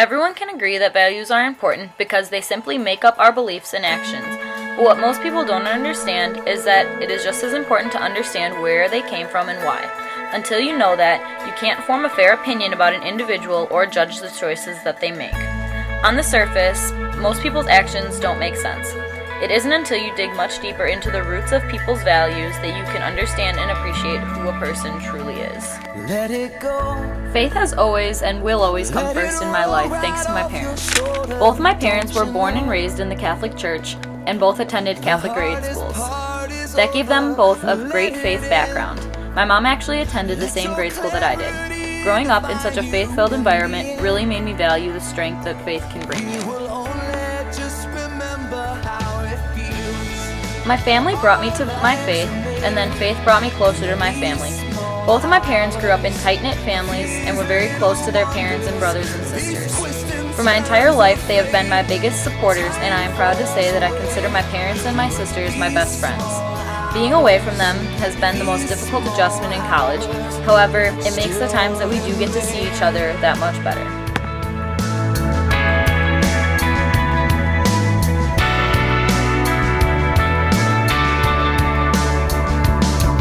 Everyone can agree that values are important because they simply make up our beliefs and actions. But what most people don't understand is that it is just as important to understand where they came from and why. Until you know that, you can't form a fair opinion about an individual or judge the choices that they make. On the surface, most people's actions don't make sense. It isn't until you dig much deeper into the roots of people's values that you can understand and appreciate who a person truly is. Let it go. Faith has always and will always come first in my life thanks to my parents. Both my parents were born and raised in the Catholic Church and both attended Catholic grade schools. That gave them both a great faith background. My mom actually attended the same grade school that I did. Growing up in such a faith-filled environment really made me value the strength that faith can bring you. My family brought me to my faith, and then faith brought me closer to my family. Both of my parents grew up in tight-knit families and were very close to their parents and brothers and sisters. For my entire life, they have been my biggest supporters, and I am proud to say that I consider my parents and my sisters my best friends. Being away from them has been the most difficult adjustment in college. However, it makes the times that we do get to see each other that much better.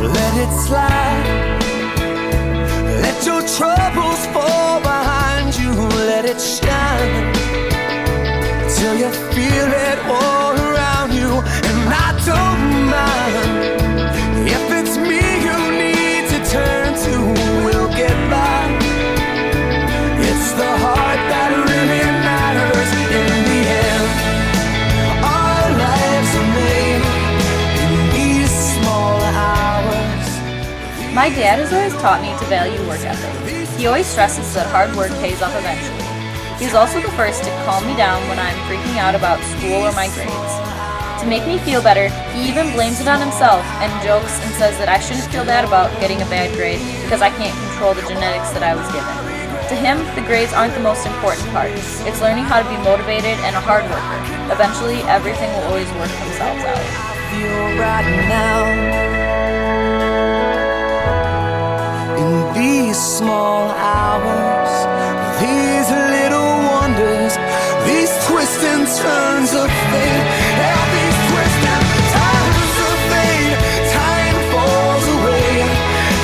Let it slide. Let your troubles fall behind you. Let it shine till you feel it all around you. And I don't mind if it's me you need to turn to. We'll get by. It's the heart that really matters in the end. Our lives are made in these small hours. My dad has always taught me to value work ethic. He always stresses that hard work pays off eventually. He's also the first to calm me down when I'm freaking out about school or my grades. To make me feel better, he even blames it on himself and jokes and says that I shouldn't feel bad about getting a bad grade because I can't control the genetics that I was given. To him, the grades aren't the most important part. It's learning how to be motivated and a hard worker. Eventually, everything will always work themselves out. Feel right now in these small hours, these little wonders, these twists and turns of fate, yeah, these twists and turns of fate. Time falls away,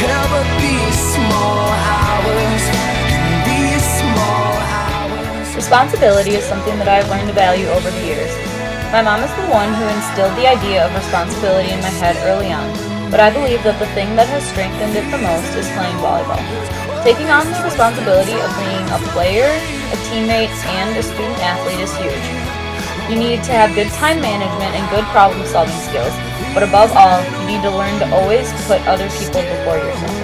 yeah, but these small hours, in these small hours. Responsibility is something that I've learned to value over the years. My mom is the one who instilled the idea of responsibility in my head early on, but I believe that the thing that has strengthened it the most is playing volleyball. Taking on the responsibility of being a player, a teammate, and a student athlete is huge. You need to have good time management and good problem-solving skills, but above all, you need to learn to always put other people before yourself.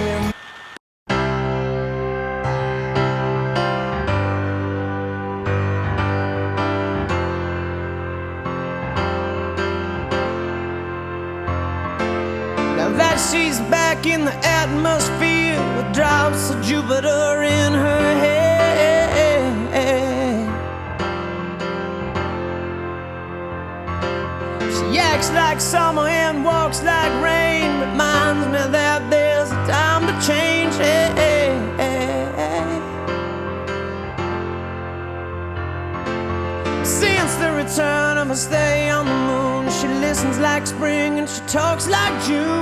Now that she's back in the atmosphere with drops of Jupiter in her head, she acts like summer and walks like rain, reminds me that there's a time to change. Since the return of her stay on the moon, she listens like spring and she talks like June.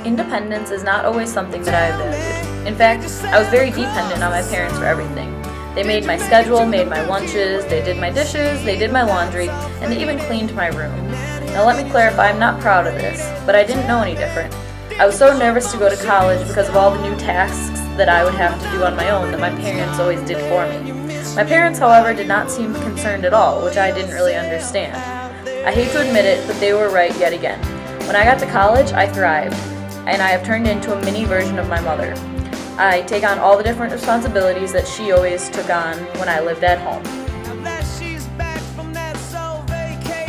Independence is not always something that I valued. In fact, I was very dependent on my parents for everything. They made my schedule, made my lunches, they did my dishes, they did my laundry, and they even cleaned my room. Now let me clarify, I'm not proud of this, but I didn't know any different. I was so nervous to go to college because of all the new tasks that I would have to do on my own that my parents always did for me. My parents, however, did not seem concerned at all, which I didn't really understand. I hate to admit it, but they were right yet again. When I got to college, I thrived, and I have turned into a mini version of my mother. I take on all the different responsibilities that she always took on when I lived at home.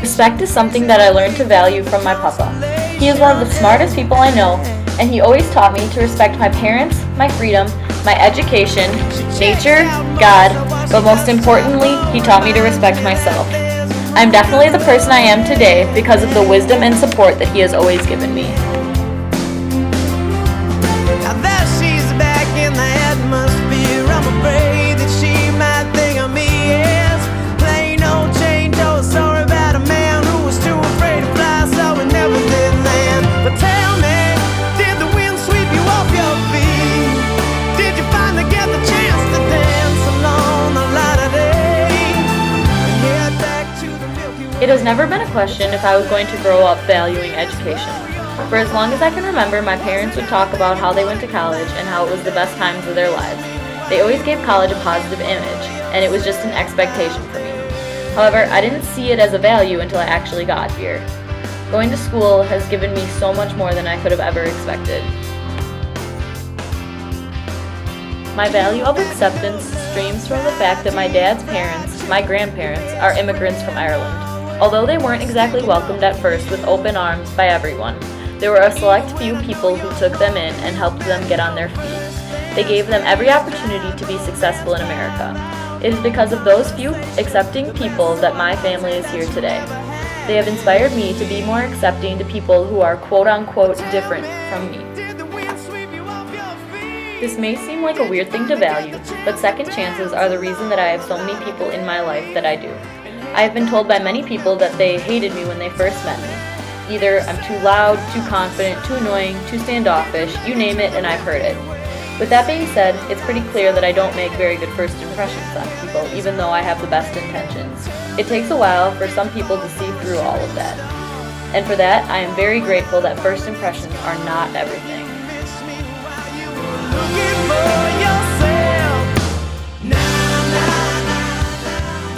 Respect is something that I learned to value from my papa. He is one of the smartest people I know, and he always taught me to respect my parents, my freedom, my education, nature, God, but most importantly, he taught me to respect myself. I'm definitely the person I am today because of the wisdom and support that he has always given me. Now that she's back It has never been a question if I was going to grow up valuing education. For as long as I can remember, my parents would talk about how they went to college and how it was the best times of their lives. They always gave college a positive image, and it was just an expectation for me. However, I didn't see it as a value until I actually got here. Going to school has given me so much more than I could have ever expected. My value of acceptance streams from the fact that my dad's parents, my grandparents, are immigrants from Ireland. Although they weren't exactly welcomed at first with open arms by everyone, there were a select few people who took them in and helped them get on their feet. They gave them every opportunity to be successful in America. It is because of those few accepting people that my family is here today. They have inspired me to be more accepting to people who are quote-unquote different from me. This may seem like a weird thing to value, but second chances are the reason that I have so many people in my life that I do. I have been told by many people that they hated me when they first met me. Either I'm too loud, too confident, too annoying, too standoffish, you name it and I've heard it. With that being said, it's pretty clear that I don't make very good first impressions on people, even though I have the best intentions. It takes a while for some people to see through all of that. And for that, I am very grateful that first impressions are not everything.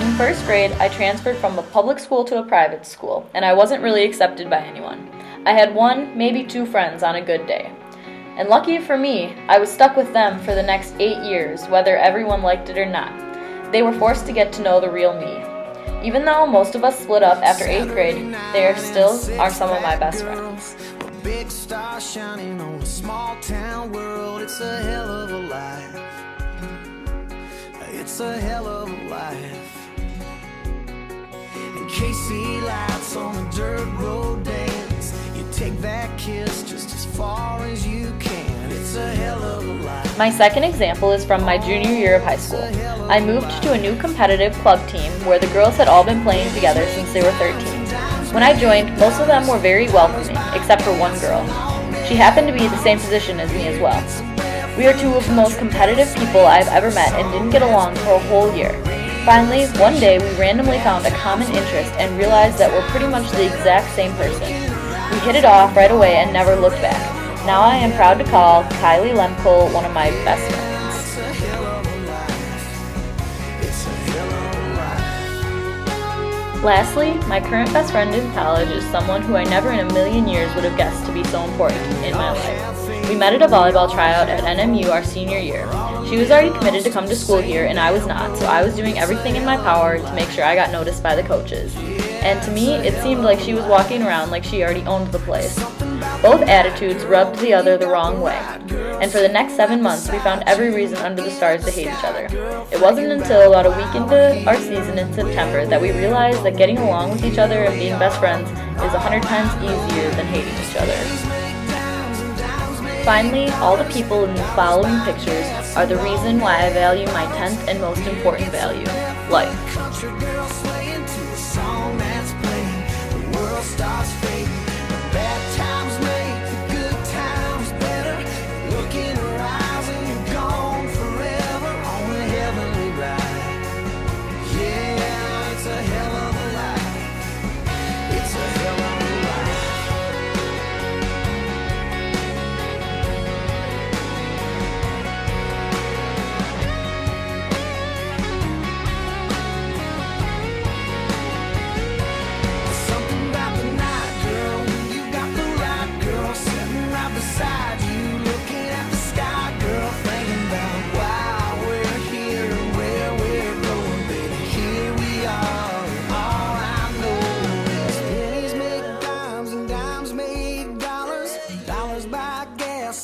In first grade, I transferred from a public school to a private school, and I wasn't really accepted by anyone. I had one, maybe two friends on a good day. And lucky for me, I was stuck with them for the next 8 years, whether everyone liked it or not. They were forced to get to know the real me. Even though most of us split up after 8th grade, they are some of my best friends. Big star shining on a small town world. It's a hell of a life. It's a hell of a life. And KC lights on the dirt road dance. You take that kiss just as far as you can. It's a hell of a life. My second example is from my junior year of high school. I moved to a new competitive club team where the girls had all been playing together since they were 13. When I joined, most of them were very welcoming, except for one girl. She happened to be the same position as me as well. We are two of the most competitive people I've ever met and didn't get along for a whole year. Finally, one day we randomly found a common interest and realized that we're pretty much the exact same person. We hit it off right away and never looked back. Now I am proud to call Kylie Lemkel one of my best friends. Lastly, my current best friend in college is someone who I never in a million years would have guessed to be so important in my life. We met at a volleyball tryout at NMU our senior year. She was already committed to come to school here and I was not, so I was doing everything in my power to make sure I got noticed by the coaches. And to me, it seemed like she was walking around like she already owned the place. Both attitudes rubbed the other the wrong way. And for the next 7 months, we found every reason under the stars to hate each other. It wasn't until about a week into our season in September that we realized that getting along with each other and being best friends is 100 times easier than hating each other. Finally, all the people in the following pictures are the reason why I value my 10th and most important value, life.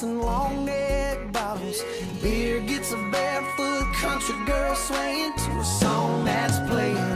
And long neck bottles. Beer gets a barefoot country girl swaying to a song that's playing